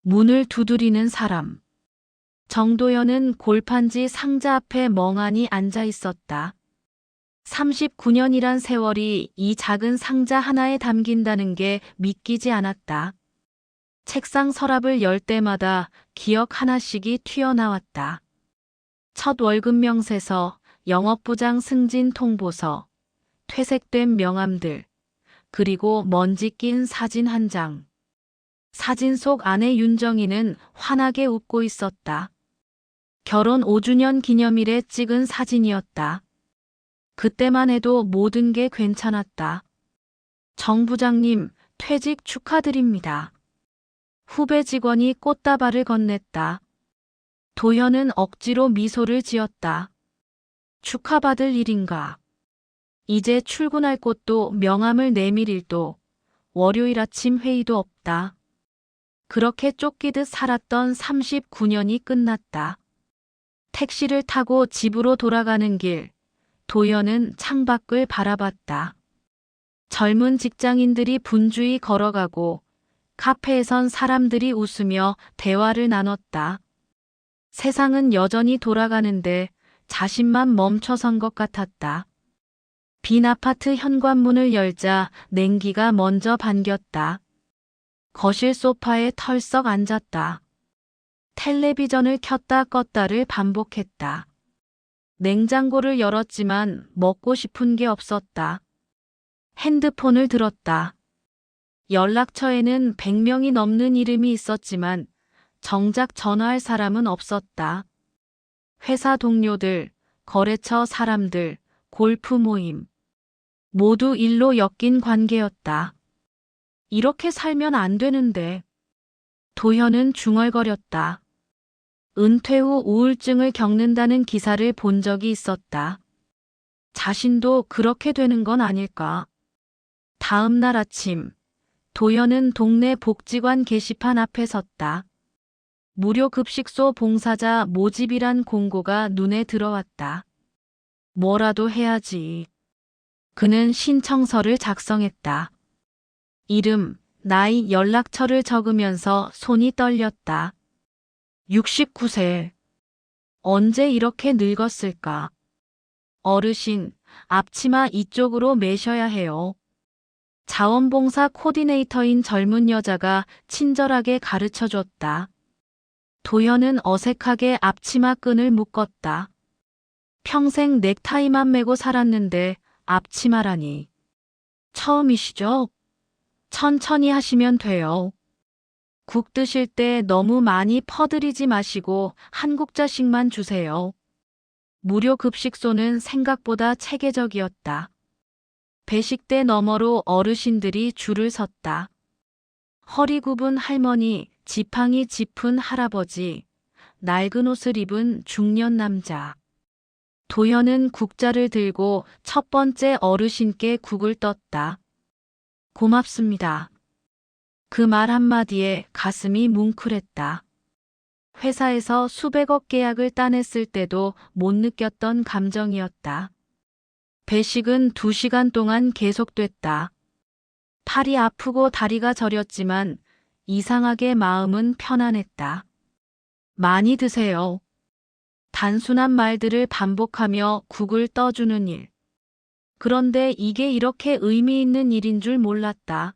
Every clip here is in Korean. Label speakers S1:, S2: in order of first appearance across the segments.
S1: 문을 두드리는 사람. 정도연은 골판지 상자 앞에 멍하니 앉아 있었다. 39년이란 세월이 이 작은 상자 하나에 담긴다는 게 믿기지 않았다. 책상 서랍을 열 때마다 기억 하나씩이 튀어나왔다. 첫 월급 명세서, 영업부장 승진 통보서, 퇴색된 명함들, 그리고 먼지 낀 사진 한 장. 사진 속 아내 윤정이는 환하게 웃고 있었다. 결혼 5주년 기념일에 찍은 사진이었다. 그때만 해도 모든 게 괜찮았다. 정 부장님, 퇴직 축하드립니다. 후배 직원이 꽃다발을 건넸다. 도현은 억지로 미소를 지었다. 축하받을 일인가. 이제 출근할 곳도 명함을 내밀 일도 월요일 아침 회의도 없다. 그렇게 쫓기듯 살았던 39년이 끝났다. 택시를 타고 집으로 돌아가는 길, 도연은 창밖을 바라봤다. 젊은 직장인들이 분주히 걸어가고 카페에선 사람들이 웃으며 대화를 나눴다. 세상은 여전히 돌아가는데 자신만 멈춰선 것 같았다. 빈 아파트 현관문을 열자 냉기가 먼저 반겼다. 거실 소파에 털썩 앉았다. 텔레비전을 켰다 껐다를 반복했다. 냉장고를 열었지만 먹고 싶은 게 없었다. 핸드폰을 들었다. 연락처에는 100명이 넘는 이름이 있었지만 정작 전화할 사람은 없었다. 회사 동료들, 거래처 사람들, 골프 모임. 모두 일로 엮인 관계였다. 이렇게 살면 안 되는데. 도현은 중얼거렸다. 은퇴 후 우울증을 겪는다는 기사를 본 적이 있었다. 자신도 그렇게 되는 건 아닐까. 다음 날 아침, 도현은 동네 복지관 게시판 앞에 섰다. 무료 급식소 봉사자 모집이란 공고가 눈에 들어왔다. 뭐라도 해야지. 그는 신청서를 작성했다. 이름, 나이, 연락처를 적으면서 손이 떨렸다. 69세. 언제 이렇게 늙었을까? 어르신, 앞치마 이쪽으로 매셔야 해요. 자원봉사 코디네이터인 젊은 여자가 친절하게 가르쳐줬다. 도현은 어색하게 앞치마 끈을 묶었다. 평생 넥타이만 매고 살았는데 앞치마라니. 처음이시죠? 천천히 하시면 돼요. 국 드실 때 너무 많이 퍼들이지 마시고 한 국자씩만 주세요. 무료 급식소는 생각보다 체계적이었다. 배식대 너머로 어르신들이 줄을 섰다. 허리 굽은 할머니, 지팡이 짚은 할아버지, 낡은 옷을 입은 중년 남자. 도현은 국자를 들고 첫 번째 어르신께 국을 떴다. 고맙습니다. 그 말 한마디에 가슴이 뭉클했다. 회사에서 수백억 계약을 따냈을 때도 못 느꼈던 감정이었다. 배식은 2시간 동안 계속됐다. 팔이 아프고 다리가 저렸지만 이상하게 마음은 편안했다. 많이 드세요. 단순한 말들을 반복하며 국을 떠주는 일. 그런데 이게 이렇게 의미 있는 일인 줄 몰랐다.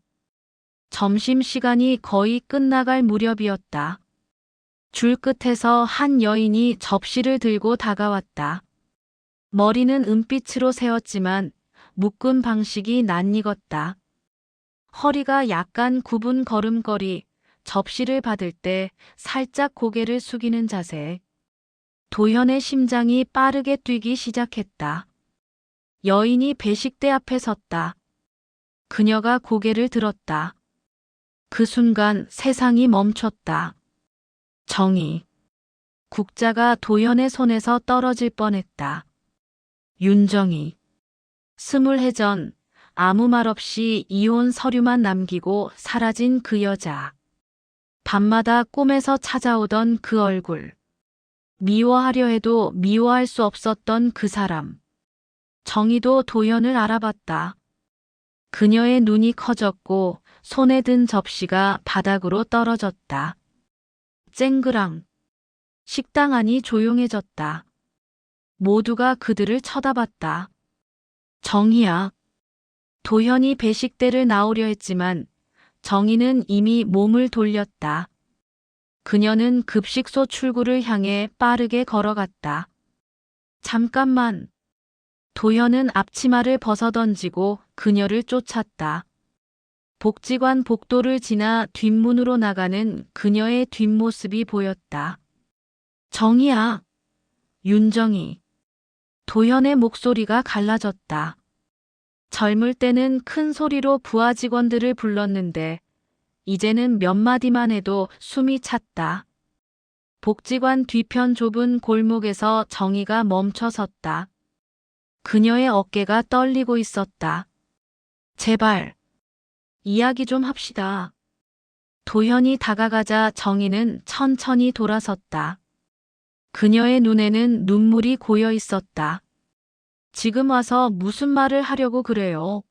S1: 점심시간이 거의 끝나갈 무렵이었다. 줄 끝에서 한 여인이 접시를 들고 다가왔다. 머리는 은빛으로 세웠지만 묶은 방식이 낯익었다. 허리가 약간 굽은 걸음걸이, 접시를 받을 때 살짝 고개를 숙이는 자세. 도현의 심장이 빠르게 뛰기 시작했다. 여인이 배식대 앞에 섰다. 그녀가 고개를 들었다. 그 순간 세상이 멈췄다. 정의. 국자가 도현의 손에서 떨어질 뻔했다. 윤정이. 20해 전 아무 말 없이 이혼 서류만 남기고 사라진 그 여자. 밤마다 꿈에서 찾아오던 그 얼굴. 미워하려 해도 미워할 수 없었던 그 사람. 정의도 도현을 알아봤다. 그녀의 눈이 커졌고 손에 든 접시가 바닥으로 떨어졌다. 쨍그랑. 식당 안이 조용해졌다. 모두가 그들을 쳐다봤다. 정희야. 도현이 배식대를 나오려 했지만 정희는 이미 몸을 돌렸다. 그녀는 급식소 출구를 향해 빠르게 걸어갔다. 잠깐만. 도현은 앞치마를 벗어던지고 그녀를 쫓았다. 복지관 복도를 지나 뒷문으로 나가는 그녀의 뒷모습이 보였다. 정희야. 윤정희. 도현의 목소리가 갈라졌다. 젊을 때는 큰 소리로 부하 직원들을 불렀는데 이제는 몇 마디만 해도 숨이 찼다. 복지관 뒤편 좁은 골목에서 정희가 멈춰 섰다. 그녀의 어깨가 떨리고 있었다. 제발, 이야기 좀 합시다. 도현이 다가가자 정희는 천천히 돌아섰다. 그녀의 눈에는 눈물이 고여 있었다. 지금 와서 무슨 말을 하려고 그래요?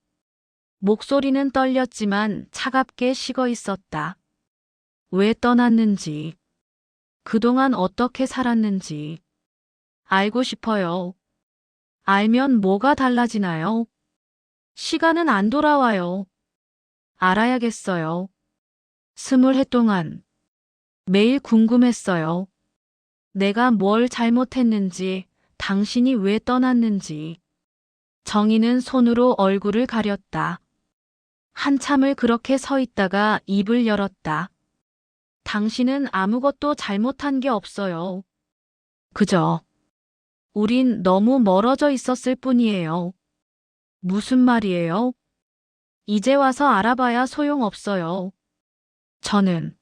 S1: 목소리는 떨렸지만 차갑게 식어 있었다. 왜 떠났는지, 그동안 어떻게 살았는지 알고 싶어요. 알면 뭐가 달라지나요? 시간은 안 돌아와요. 알아야겠어요. 20해 동안 매일 궁금했어요. 내가 뭘 잘못했는지, 당신이 왜 떠났는지. 정희는 손으로 얼굴을 가렸다. 한참을 그렇게 서 있다가 입을 열었다. 당신은 아무것도 잘못한 게 없어요. 그저 우린 너무 멀어져 있었을 뿐이에요. 무슨 말이에요? 이제 와서 알아봐야 소용없어요. 저는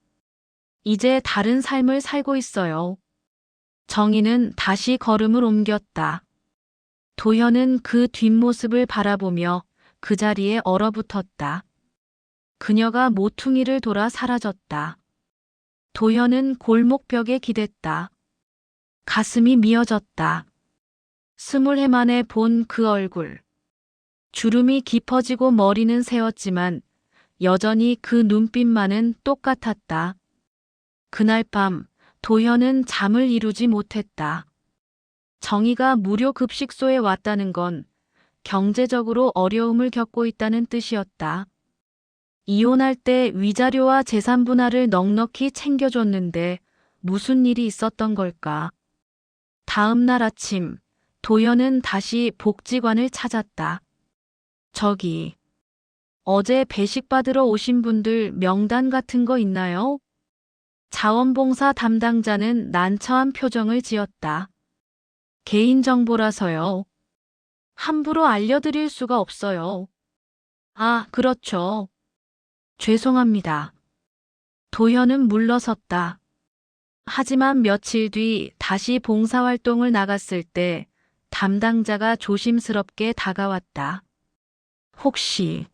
S1: 이제 다른 삶을 살고 있어요. 정희는 다시 걸음을 옮겼다. 도현은 그 뒷모습을 바라보며 그 자리에 얼어붙었다. 그녀가 모퉁이를 돌아 사라졌다. 도현은 골목벽에 기댔다. 가슴이 미어졌다. 20해 만에 본 그 얼굴. 주름이 깊어지고 머리는 새었지만 여전히 그 눈빛만은 똑같았다. 그날 밤 도현은 잠을 이루지 못했다. 정희가 무료 급식소에 왔다는 건 경제적으로 어려움을 겪고 있다는 뜻이었다. 이혼할 때 위자료와 재산 분할을 넉넉히 챙겨줬는데 무슨 일이 있었던 걸까? 다음 날 아침, 도현은 다시 복지관을 찾았다. 저기, 어제 배식 받으러 오신 분들 명단 같은 거 있나요? 자원봉사 담당자는 난처한 표정을 지었다. 개인정보라서요. 함부로 알려드릴 수가 없어요. 아, 그렇죠. 죄송합니다. 도현은 물러섰다. 하지만 며칠 뒤 다시 봉사활동을 나갔을 때 담당자가 조심스럽게 다가왔다. 혹시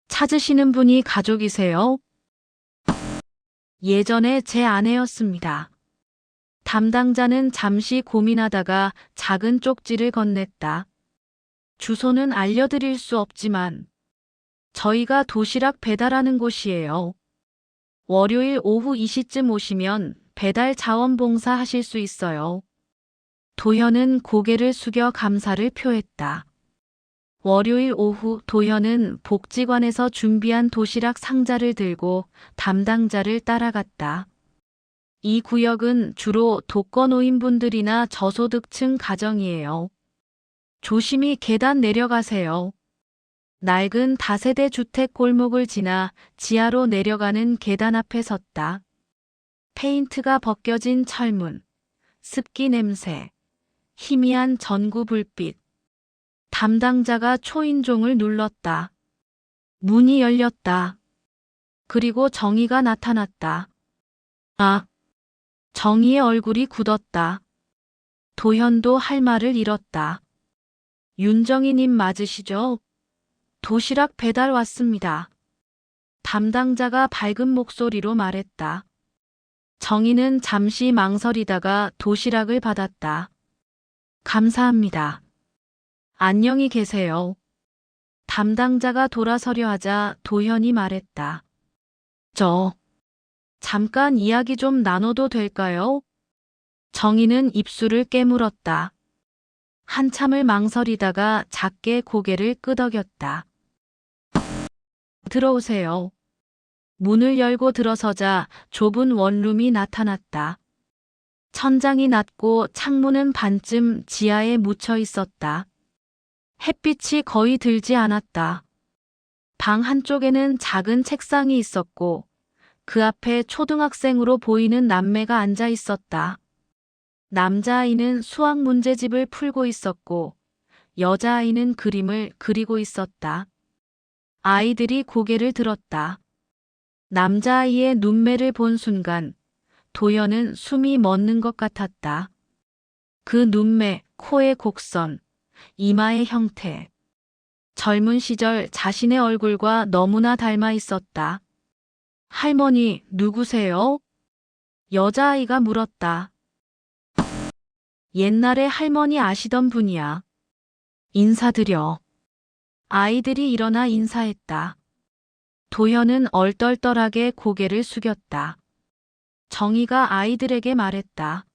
S1: 찾으시는 분이 가족이세요? 예전에 제 아내였습니다. 담당자는 잠시 고민하다가 작은 쪽지를 건넸다. 주소는 알려드릴 수 없지만 저희가 도시락 배달하는 곳이에요. 월요일 오후 2시쯤 오시면 배달 자원봉사 하실 수 있어요. 도현은 고개를 숙여 감사를 표했다. 월요일 오후 도현은 복지관에서 준비한 도시락 상자를 들고 담당자를 따라갔다. 이 구역은 주로 독거노인분들이나 저소득층 가정이에요. 조심히 계단 내려가세요. 낡은 다세대 주택 골목을 지나 지하로 내려가는 계단 앞에 섰다. 페인트가 벗겨진 철문, 습기 냄새, 희미한 전구 불빛. 담당자가 초인종을 눌렀다. 문이 열렸다. 그리고 정희가 나타났다. 아, 정희의 얼굴이 굳었다. 도현도 할 말을 잃었다. 윤정희님 맞으시죠? 도시락 배달 왔습니다. 담당자가 밝은 목소리로 말했다. 정희는 잠시 망설이다가 도시락을 받았다. 감사합니다. 안녕히 계세요. 담당자가 돌아서려 하자 도현이 말했다. 저 잠깐 이야기 좀 나눠도 될까요? 정희는 입술을 깨물었다. 한참을 망설이다가 작게 고개를 끄덕였다. 들어오세요. 문을 열고 들어서자 좁은 원룸이 나타났다. 천장이 낮고 창문은 반쯤 지하에 묻혀 있었다. 햇빛이 거의 들지 않았다. 방 한쪽에는 작은 책상이 있었고 그 앞에 초등학생으로 보이는 남매가 앉아 있었다. 남자아이는 수학 문제집을 풀고 있었고 여자아이는 그림을 그리고 있었다. 아이들이 고개를 들었다. 남자아이의 눈매를 본 순간 도연은 숨이 멎는 것 같았다. 그 눈매, 코의 곡선, 이마의 형태. 젊은 시절 자신의 얼굴과 너무나 닮아 있었다. 할머니, 누구세요? 여자아이가 물었다. 옛날에 할머니 아시던 분이야. 인사드려. 아이들이 일어나 인사했다. 도현은 얼떨떨하게 고개를 숙였다. 정희가 아이들에게 말했다.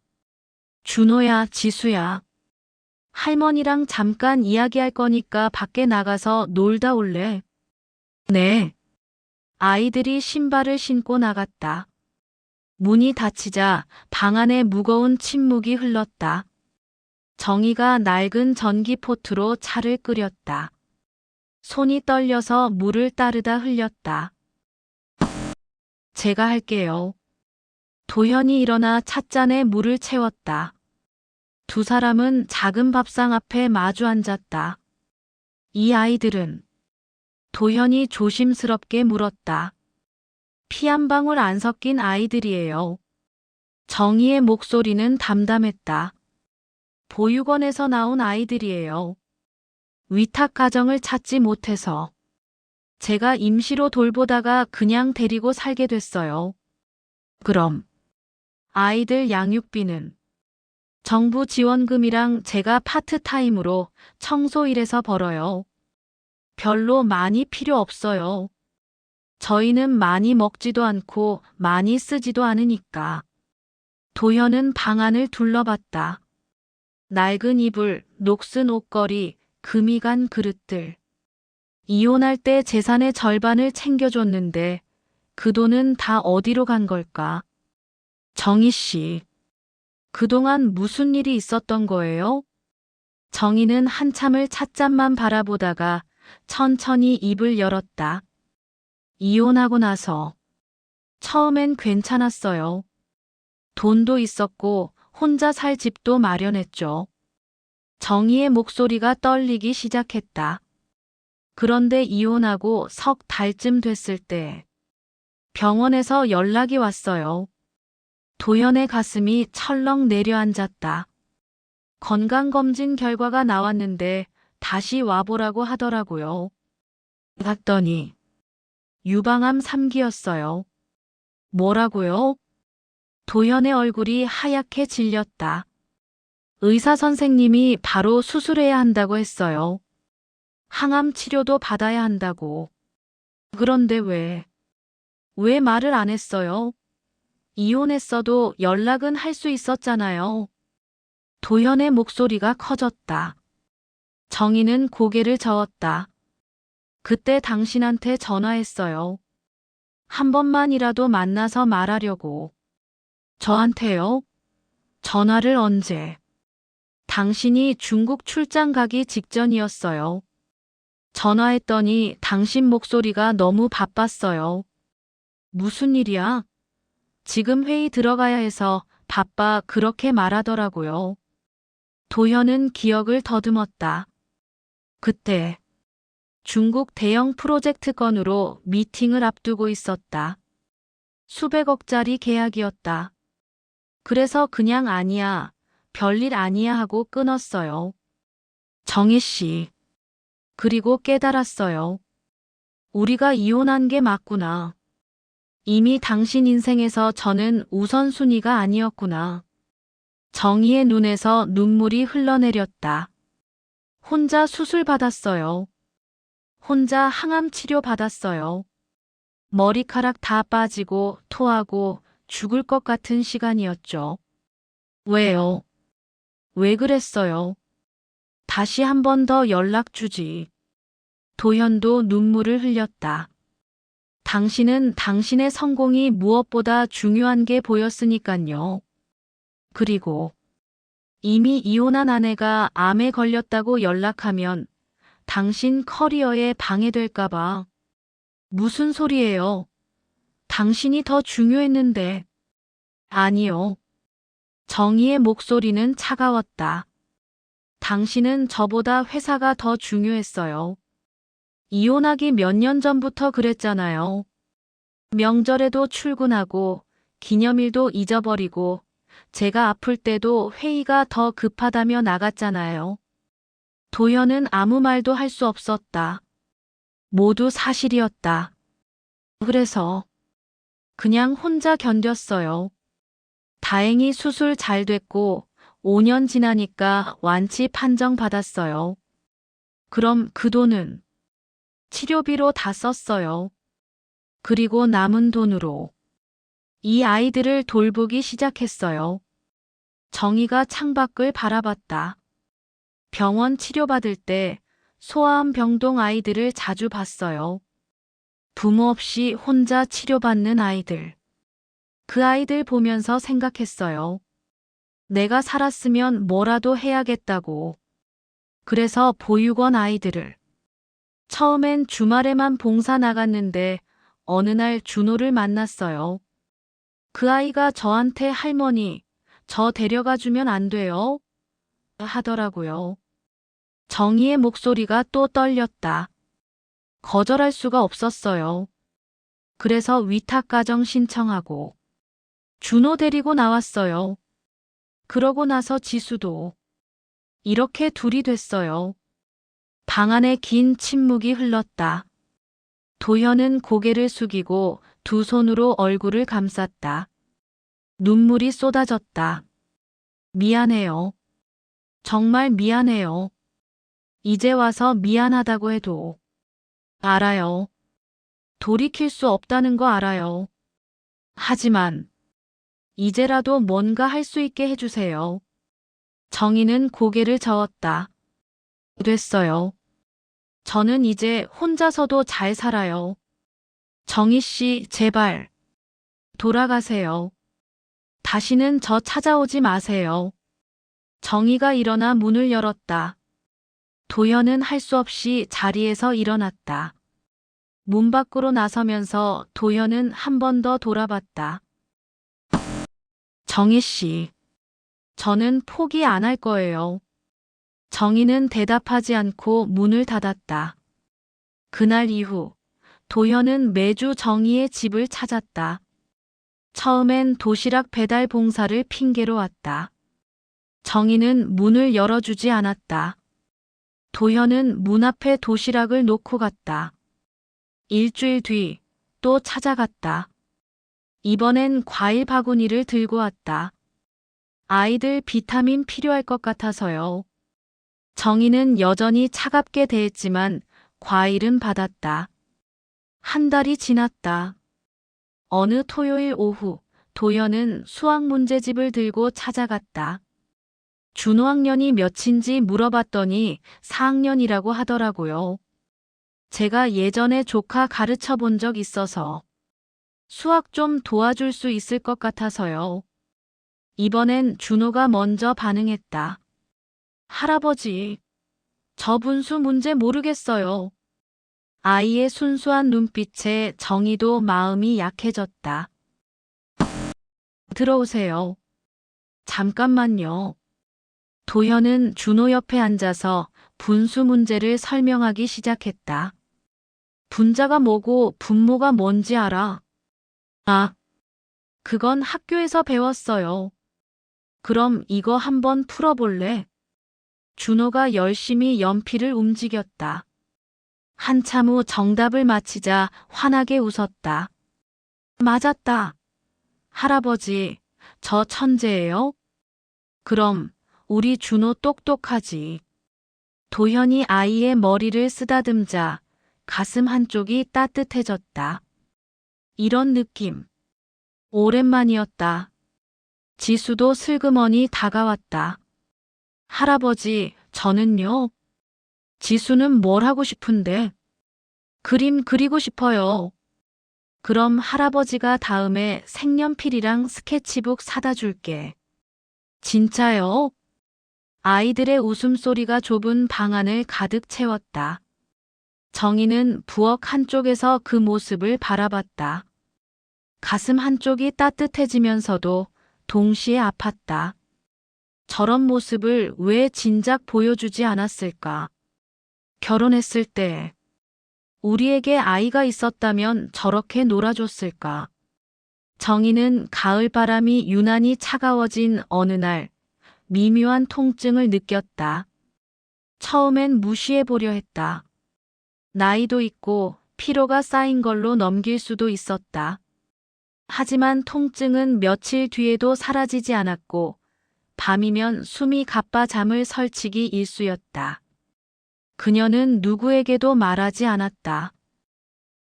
S1: 준호야, 지수야. 할머니랑 잠깐 이야기할 거니까 밖에 나가서 놀다 올래? 네. 아이들이 신발을 신고 나갔다. 문이 닫히자 방 안에 무거운 침묵이 흘렀다. 정희가 낡은 전기포트로 차를 끓였다. 손이 떨려서 물을 따르다 흘렸다. 제가 할게요. 도현이 일어나 찻잔에 물을 채웠다. 두 사람은 작은 밥상 앞에 마주 앉았다. 이 아이들은? 도현이 조심스럽게 물었다. 피 한 방울 안 섞인 아이들이에요. 정희의 목소리는 담담했다. 보육원에서 나온 아이들이에요. 위탁 가정을 찾지 못해서 제가 임시로 돌보다가 그냥 데리고 살게 됐어요. 그럼 아이들 양육비는? 정부 지원금이랑 제가 파트타임으로 청소 일해서 벌어요. 별로 많이 필요 없어요. 저희는 많이 먹지도 않고 많이 쓰지도 않으니까. 도현은 방 안을 둘러봤다. 낡은 이불, 녹슨 옷걸이, 금이 간 그릇들. 이혼할 때 재산의 절반을 챙겨줬는데 그 돈은 다 어디로 간 걸까? 정희 씨, 그동안 무슨 일이 있었던 거예요? 정희는 한참을 찻잔만 바라보다가 천천히 입을 열었다. 이혼하고 나서 처음엔 괜찮았어요. 돈도 있었고 혼자 살 집도 마련했죠. 정희의 목소리가 떨리기 시작했다. 그런데 이혼하고 석 달쯤 됐을 때 병원에서 연락이 왔어요. 도현의 가슴이 철렁 내려앉았다. 건강검진 결과가 나왔는데 다시 와보라고 하더라고요. 갔더니 유방암 3기였어요. 뭐라고요? 도현의 얼굴이 하얗게 질렸다. 의사 선생님이 바로 수술해야 한다고 했어요. 항암 치료도 받아야 한다고. 그런데 왜 말을 안 했어요? 이혼했어도 연락은 할 수 있었잖아요. 도현의 목소리가 커졌다. 정희는 고개를 저었다. 그때 당신한테 전화했어요. 한 번만이라도 만나서 말하려고. 저한테요? 전화를 언제? 당신이 중국 출장 가기 직전이었어요. 전화했더니 당신 목소리가 너무 바빴어요. 무슨 일이야? 지금 회의 들어가야 해서 바빠 그렇게 말하더라고요. 도현은 기억을 더듬었다. 그때 중국 대형 프로젝트 건으로 미팅을 앞두고 있었다. 수백억짜리 계약이었다. 그래서 그냥 아니야, 별일 아니야 하고 끊었어요. 정희 씨. 그리고 깨달았어요. 우리가 이혼한 게 맞구나. 이미 당신 인생에서 저는 우선순위가 아니었구나. 정희의 눈에서 눈물이 흘러내렸다. 혼자 수술 받았어요. 혼자 항암 치료 받았어요. 머리카락 다 빠지고 토하고 죽을 것 같은 시간이었죠. 왜요? 왜 그랬어요? 다시 한 번 더 연락 주지. 도현도 눈물을 흘렸다. 당신은 당신의 성공이 무엇보다 중요한 게 보였으니깐요. 그리고 이미 이혼한 아내가 암에 걸렸다고 연락하면 당신 커리어에 방해될까봐. 무슨 소리예요? 당신이 더 중요했는데. 아니요. 정희의 목소리는 차가웠다. 당신은 저보다 회사가 더 중요했어요. 이혼하기 몇 년 전부터 그랬잖아요. 명절에도 출근하고 기념일도 잊어버리고 제가 아플 때도 회의가 더 급하다며 나갔잖아요. 도현은 아무 말도 할 수 없었다. 모두 사실이었다. 그래서 그냥 혼자 견뎠어요. 다행히 수술 잘 됐고 5년 지나니까 완치 판정 받았어요. 그럼 그 돈은 치료비로 다 썼어요. 그리고 남은 돈으로 이 아이들을 돌보기 시작했어요. 정희가 창밖을 바라봤다. 병원 치료받을 때 소아암 병동 아이들을 자주 봤어요. 부모 없이 혼자 치료받는 아이들. 그 아이들 보면서 생각했어요. 내가 살았으면 뭐라도 해야겠다고. 그래서 보육원 아이들을. 처음엔 주말에만 봉사 나갔는데 어느 날 준호를 만났어요. 그 아이가 저한테 할머니, 저 데려가 주면 안 돼요? 하더라고요. 정희의 목소리가 또 떨렸다. 거절할 수가 없었어요. 그래서 위탁가정 신청하고 준호 데리고 나왔어요. 그러고 나서 지수도 이렇게 둘이 됐어요. 방 안에 긴 침묵이 흘렀다. 도현은 고개를 숙이고 두 손으로 얼굴을 감쌌다. 눈물이 쏟아졌다. 미안해요. 정말 미안해요. 이제 와서 미안하다고 해도 알아요. 돌이킬 수 없다는 거 알아요. 하지만 이제라도 뭔가 할 수 있게 해주세요. 정희는 고개를 저었다. 됐어요. 저는 이제 혼자서도 잘 살아요. 정희 씨, 제발 돌아가세요. 다시는 저 찾아오지 마세요. 정희가 일어나 문을 열었다. 도현은 할 수 없이 자리에서 일어났다. 문 밖으로 나서면서 도현은 한 번 더 돌아봤다. 정희 씨, 저는 포기 안 할 거예요. 정희는 대답하지 않고 문을 닫았다. 그날 이후 도현은 매주 정희의 집을 찾았다. 처음엔 도시락 배달 봉사를 핑계로 왔다. 정희는 문을 열어주지 않았다. 도현은 문 앞에 도시락을 놓고 갔다. 일주일 뒤 또 찾아갔다. 이번엔 과일 바구니를 들고 왔다. 아이들 비타민 필요할 것 같아서요. 정희는 여전히 차갑게 대했지만 과일은 받았다. 한 달이 지났다. 어느 토요일 오후 도현은 수학 문제집을 들고 찾아갔다. 준호 학년이 몇인지 물어봤더니 4학년이라고 하더라고요. 제가 예전에 조카 가르쳐 본 적 있어서 수학 좀 도와줄 수 있을 것 같아서요. 이번엔 준호가 먼저 반응했다. 할아버지, 저 분수 문제 모르겠어요. 아이의 순수한 눈빛에 정희도 마음이 약해졌다. 들어오세요. 잠깐만요. 도현은 준호 옆에 앉아서 분수 문제를 설명하기 시작했다. 분자가 뭐고 분모가 뭔지 알아? 아, 그건 학교에서 배웠어요. 그럼 이거 한번 풀어볼래? 준호가 열심히 연필을 움직였다. 한참 후 정답을 맞히자 환하게 웃었다. 맞았다. 할아버지, 저 천재예요? 그럼 우리 준호 똑똑하지. 도현이 아이의 머리를 쓰다듬자 가슴 한쪽이 따뜻해졌다. 이런 느낌. 오랜만이었다. 지수도 슬그머니 다가왔다. 할아버지, 저는요. 지수는 뭘 하고 싶은데? 그림 그리고 싶어요. 그럼 할아버지가 다음에 색연필이랑 스케치북 사다 줄게. 진짜요? 아이들의 웃음소리가 좁은 방 안을 가득 채웠다. 정희는 부엌 한쪽에서 그 모습을 바라봤다. 가슴 한쪽이 따뜻해지면서도 동시에 아팠다. 저런 모습을 왜 진작 보여주지 않았을까? 결혼했을 때 우리에게 아이가 있었다면 저렇게 놀아줬을까? 정희는 가을바람이 유난히 차가워진 어느 날 미묘한 통증을 느꼈다. 처음엔 무시해보려 했다. 나이도 있고 피로가 쌓인 걸로 넘길 수도 있었다. 하지만 통증은 며칠 뒤에도 사라지지 않았고 밤이면 숨이 가빠 잠을 설치기 일쑤였다. 그녀는 누구에게도 말하지 않았다.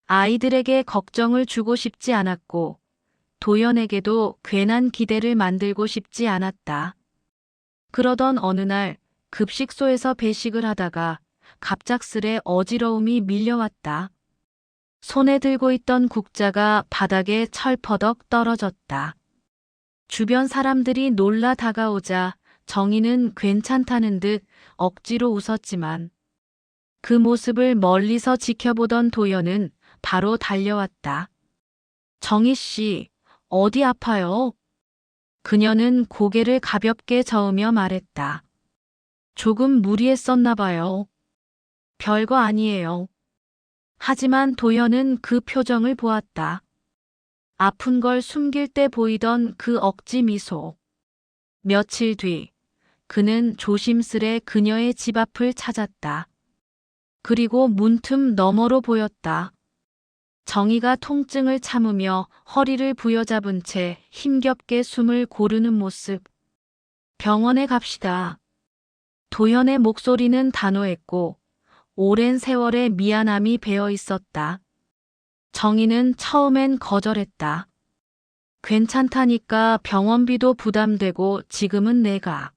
S1: 아이들에게 걱정을 주고 싶지 않았고 도연에게도 괜한 기대를 만들고 싶지 않았다. 그러던 어느 날 급식소에서 배식을 하다가 갑작스레 어지러움이 밀려왔다. 손에 들고 있던 국자가 바닥에 철퍼덕 떨어졌다. 주변 사람들이 놀라 다가오자 정희는 괜찮다는 듯 억지로 웃었지만 그 모습을 멀리서 지켜보던 도연은 바로 달려왔다. 정희 씨, 어디 아파요? 그녀는 고개를 가볍게 저으며 말했다. 조금 무리했었나 봐요. 별거 아니에요. 하지만 도연은 그 표정을 보았다. 아픈 걸 숨길 때 보이던 그 억지 미소. 며칠 뒤, 그는 조심스레 그녀의 집 앞을 찾았다. 그리고 문틈 너머로 보였다. 정희가 통증을 참으며 허리를 부여잡은 채 힘겹게 숨을 고르는 모습. 병원에 갑시다. 도연의 목소리는 단호했고 오랜 세월의 미안함이 배어 있었다. 정희는 처음엔 거절했다. 괜찮다니까 병원비도 부담되고 지금은 내가.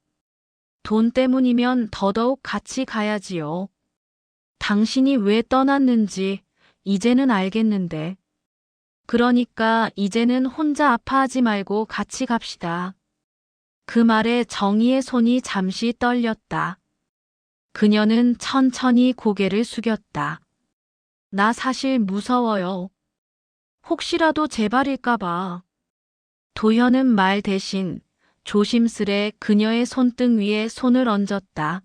S1: 돈 때문이면 더더욱 같이 가야지요. 당신이 왜 떠났는지 이제는 알겠는데. 그러니까 이제는 혼자 아파하지 말고 같이 갑시다. 그 말에 정희의 손이 잠시 떨렸다. 그녀는 천천히 고개를 숙였다. 나 사실 무서워요. 혹시라도 재발일까봐. 도현은 말 대신 조심스레 그녀의 손등 위에 손을 얹었다.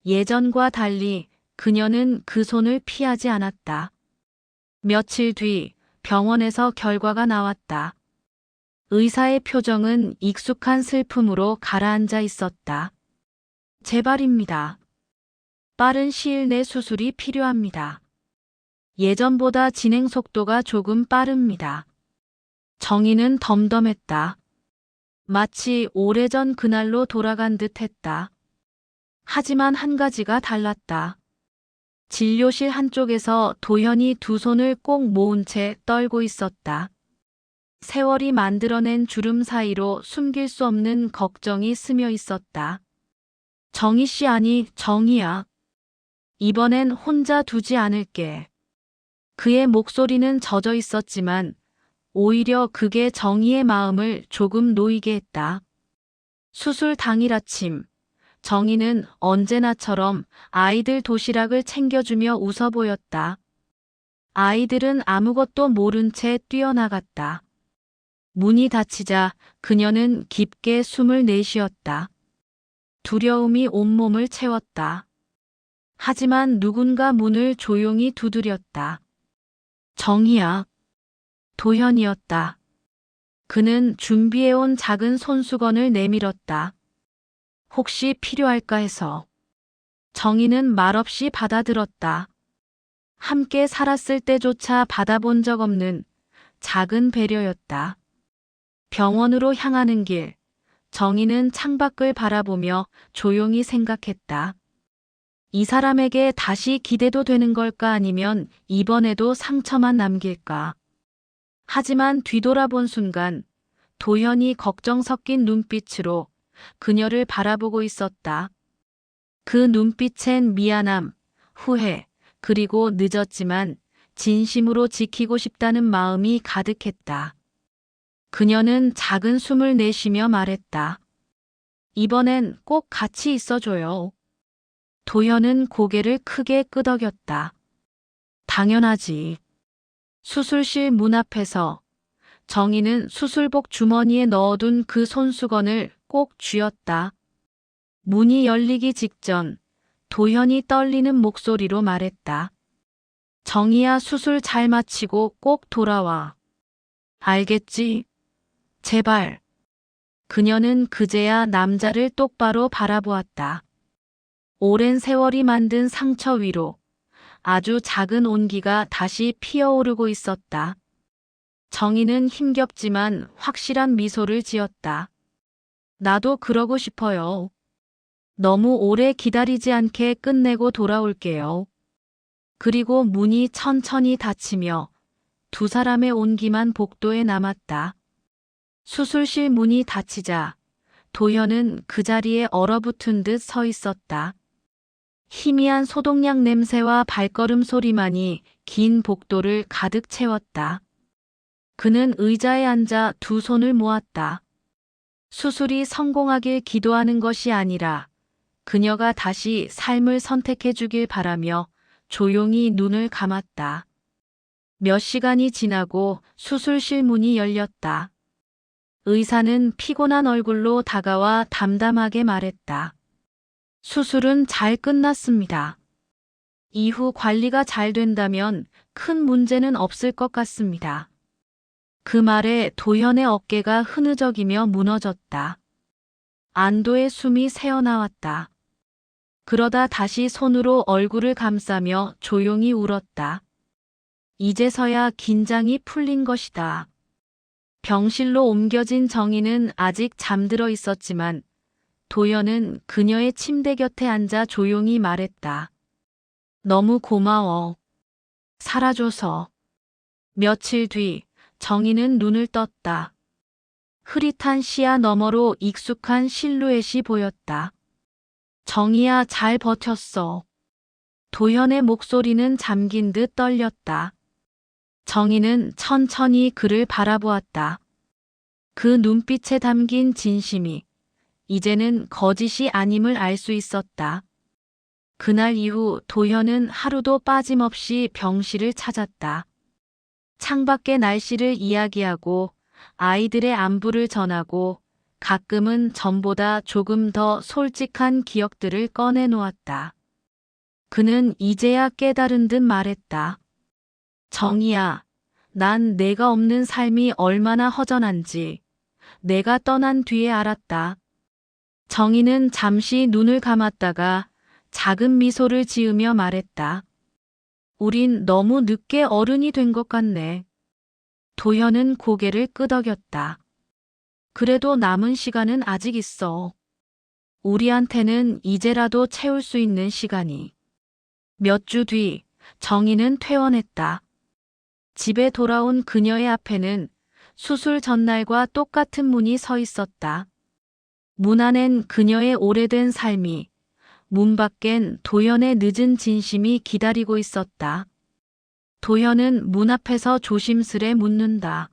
S1: 예전과 달리 그녀는 그 손을 피하지 않았다. 며칠 뒤 병원에서 결과가 나왔다. 의사의 표정은 익숙한 슬픔으로 가라앉아 있었다. 재발입니다. 빠른 시일 내 수술이 필요합니다. 예전보다 진행 속도가 조금 빠릅니다. 정희는 덤덤했다. 마치 오래전 그날로 돌아간 듯 했다. 하지만 한 가지가 달랐다. 진료실 한쪽에서 도현이 두 손을 꼭 모은 채 떨고 있었다. 세월이 만들어낸 주름 사이로 숨길 수 없는 걱정이 스며 있었다. 정희 씨 아니 정희야. 이번엔 혼자 두지 않을게. 그의 목소리는 젖어 있었지만 오히려 그게 정희의 마음을 조금 놓이게 했다. 수술 당일 아침, 정희는 언제나처럼 아이들 도시락을 챙겨주며 웃어 보였다. 아이들은 아무것도 모른 채 뛰어나갔다. 문이 닫히자 그녀는 깊게 숨을 내쉬었다. 두려움이 온몸을 채웠다. 하지만 누군가 문을 조용히 두드렸다. 정희야. 도현이었다. 그는 준비해온 작은 손수건을 내밀었다. 혹시 필요할까 해서. 정희는 말없이 받아들었다. 함께 살았을 때조차 받아본 적 없는 작은 배려였다. 병원으로 향하는 길, 정희는 창밖을 바라보며 조용히 생각했다. 이 사람에게 다시 기대도 되는 걸까 아니면 이번에도 상처만 남길까? 하지만 뒤돌아본 순간 도현이 걱정 섞인 눈빛으로 그녀를 바라보고 있었다. 그 눈빛엔 미안함, 후회, 그리고 늦었지만 진심으로 지키고 싶다는 마음이 가득했다. 그녀는 작은 숨을 내쉬며 말했다. 이번엔 꼭 같이 있어줘요. 도현은 고개를 크게 끄덕였다. 당연하지. 수술실 문 앞에서 정희는 수술복 주머니에 넣어둔 그 손수건을 꼭 쥐었다. 문이 열리기 직전 도현이 떨리는 목소리로 말했다. 정희야, 수술 잘 마치고 꼭 돌아와. 알겠지? 제발. 그녀는 그제야 남자를 똑바로 바라보았다. 오랜 세월이 만든 상처 위로 아주 작은 온기가 다시 피어오르고 있었다. 정희는 힘겹지만 확실한 미소를 지었다. 나도 그러고 싶어요. 너무 오래 기다리지 않게 끝내고 돌아올게요. 그리고 문이 천천히 닫히며 두 사람의 온기만 복도에 남았다. 수술실 문이 닫히자 도현은 그 자리에 얼어붙은 듯 서 있었다. 희미한 소독약 냄새와 발걸음 소리만이 긴 복도를 가득 채웠다. 그는 의자에 앉아 두 손을 모았다. 수술이 성공하길 기도하는 것이 아니라 그녀가 다시 삶을 선택해 주길 바라며 조용히 눈을 감았다. 몇 시간이 지나고 수술실 문이 열렸다. 의사는 피곤한 얼굴로 다가와 담담하게 말했다. 수술은 잘 끝났습니다. 이후 관리가 잘 된다면 큰 문제는 없을 것 같습니다. 그 말에 도현의 어깨가 흐느적이며 무너졌다. 안도의 숨이 새어나왔다. 그러다 다시 손으로 얼굴을 감싸며 조용히 울었다. 이제서야 긴장이 풀린 것이다. 병실로 옮겨진 정희는 아직 잠들어 있었지만 도현은 그녀의 침대 곁에 앉아 조용히 말했다. 너무 고마워. 살아줘서. 며칠 뒤 정희는 눈을 떴다. 흐릿한 시야 너머로 익숙한 실루엣이 보였다. 정희야, 잘 버텼어. 도현의 목소리는 잠긴 듯 떨렸다. 정희는 천천히 그를 바라보았다. 그 눈빛에 담긴 진심이 이제는 거짓이 아님을 알 수 있었다. 그날 이후 도현은 하루도 빠짐없이 병실을 찾았다. 창밖의 날씨를 이야기하고 아이들의 안부를 전하고 가끔은 전보다 조금 더 솔직한 기억들을 꺼내놓았다. 그는 이제야 깨달은 듯 말했다. 정희야, 난 내가 없는 삶이 얼마나 허전한지 내가 떠난 뒤에 알았다. 정희는 잠시 눈을 감았다가 작은 미소를 지으며 말했다. 우린 너무 늦게 어른이 된 것 같네. 도현은 고개를 끄덕였다. 그래도 남은 시간은 아직 있어. 우리한테는 이제라도 채울 수 있는 시간이. 몇 주 뒤 정희는 퇴원했다. 집에 돌아온 그녀의 앞에는 수술 전날과 똑같은 문이 서 있었다. 문 안엔 그녀의 오래된 삶이, 문 밖엔 도현의 늦은 진심이 기다리고 있었다. 도현은 문 앞에서 조심스레 묻는다.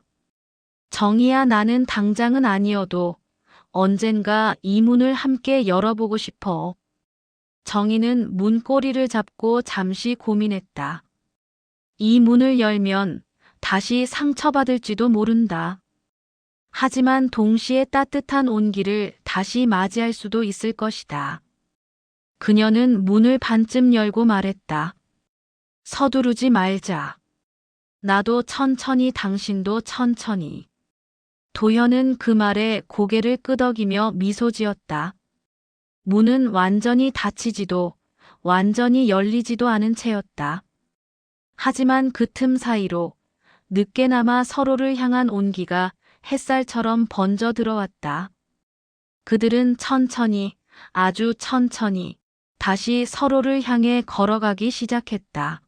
S1: 정희야, 나는 당장은 아니어도 언젠가 이 문을 함께 열어보고 싶어. 정희는 문고리를 잡고 잠시 고민했다. 이 문을 열면 다시 상처받을지도 모른다. 하지만 동시에 따뜻한 온기를 다시 맞이할 수도 있을 것이다. 그녀는 문을 반쯤 열고 말했다. 서두르지 말자. 나도 천천히, 당신도 천천히. 도현은 그 말에 고개를 끄덕이며 미소 지었다. 문은 완전히 닫히지도 완전히 열리지도 않은 채였다. 하지만 그 틈 사이로 늦게나마 서로를 향한 온기가 햇살처럼 번져 들어왔다. 그들은 천천히, 아주 천천히 다시 서로를 향해 걸어가기 시작했다.